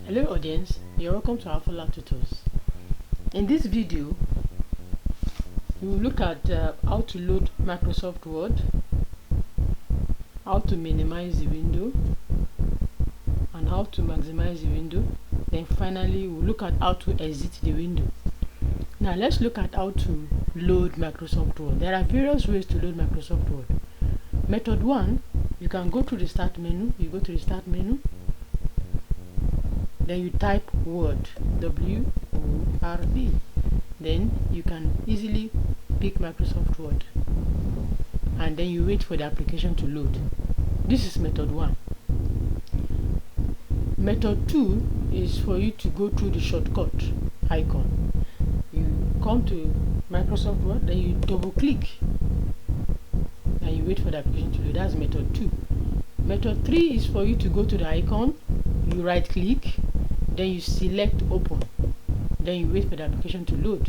Hello audience, you're welcome to Afolat Tutors. In this video, we will look at how to load Microsoft Word, how to minimize the window, and how to maximize the window. Then finally, we'll look at how to exit the window. Now let's look at how to load Microsoft Word. There are various ways to load Microsoft Word. Method 1, you can go to the Start menu. You go to the Start menu. Then you type Word, W-O-R-D. Then you can easily pick Microsoft Word, and then you wait for the application to load. This is method 1. Method 2 is for you to go through the shortcut icon. You come to Microsoft Word, then you double click, and you wait for the application to load. That's method 2. Method 3 is for you to go to the icon, you right click, then you select open, then you wait for the application to load.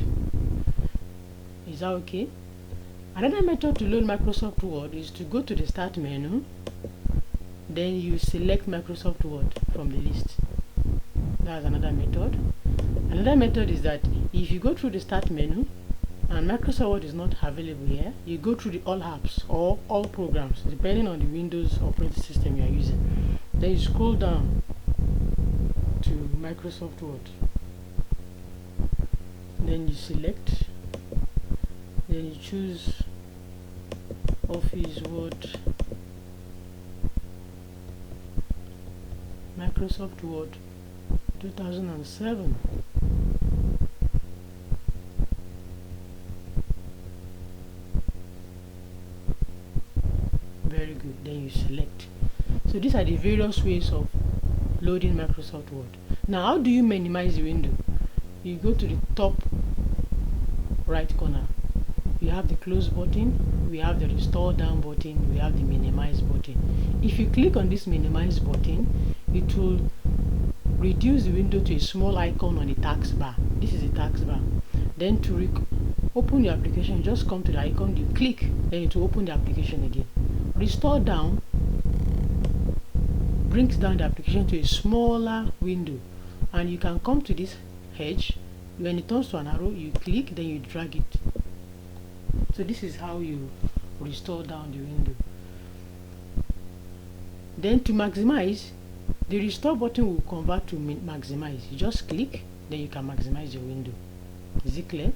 Is that okay? Another method to load Microsoft Word is to go to the Start menu, then you select Microsoft Word from the list. That's another method. Another method is that if you go through the Start menu and Microsoft Word is not available here, you go through the All Apps or All Programs, depending on the Windows operating system you are using. Then you scroll down to Microsoft Word, then you select, then you choose Office Word, Microsoft Word 2007. Very good. Then you select. So these are the various ways of loading Microsoft Word. Now, how do you minimize the window? You go to the top right corner. You have the close button, we have the restore down button, we have the minimize button. If you click on this minimize button, it will reduce the window to a small icon on the taskbar. This is the taskbar. Then to open your application, just come to the icon, you click, then it will open the application again. Restore down brings down the application to a smaller window, and you can come to this edge. When it turns to an arrow, you click, then you drag it. So this is how you restore down the window. Then to maximize, the restore button will convert to maximize. You just click, then you can maximize your window. Is it clear?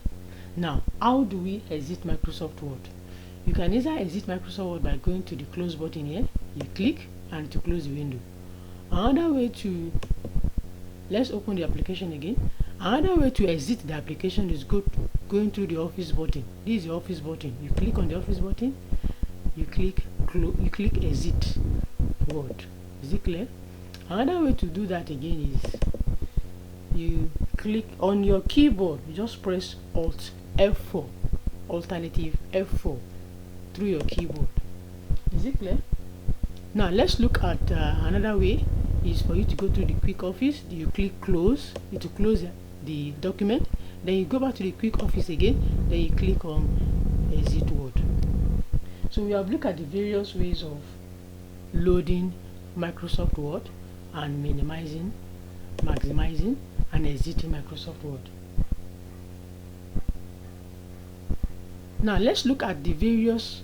Now, how do we exit Microsoft Word? You can either exit Microsoft Word by going to the close button here, you click, and to close the window. Another way to, let's open the application again. Another way to exit the application is going through the Office button. This is the Office button. You click on the Office button, you click exit Word. Is it clear? Another way to do that again is you click on your keyboard, you just press Alt F4, alternative F4 through your keyboard. Is it clear? Now let's look at another way. Is for you to go to the quick office, you click close, it will close the document, then you go back to the quick office again, then you click on exit Word. So we have looked at the various ways of loading Microsoft Word and minimizing, maximizing, and exiting Microsoft Word. Now let's look at the various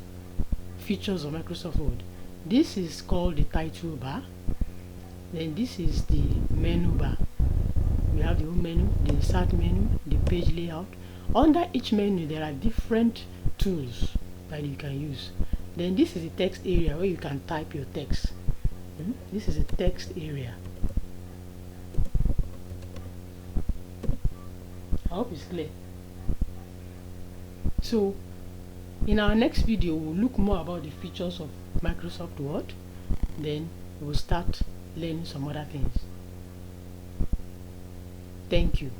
features of Microsoft Word. This is called the title bar. Then this is the menu bar. We have the home menu, the insert menu, the page layout. Under each menu there are different tools that you can use. Then this is the text area where you can type your text. This is a text area. I hope it's clear. So in our next video we'll look more about the features of Microsoft Word. Then we'll start learning some other things. Thank you.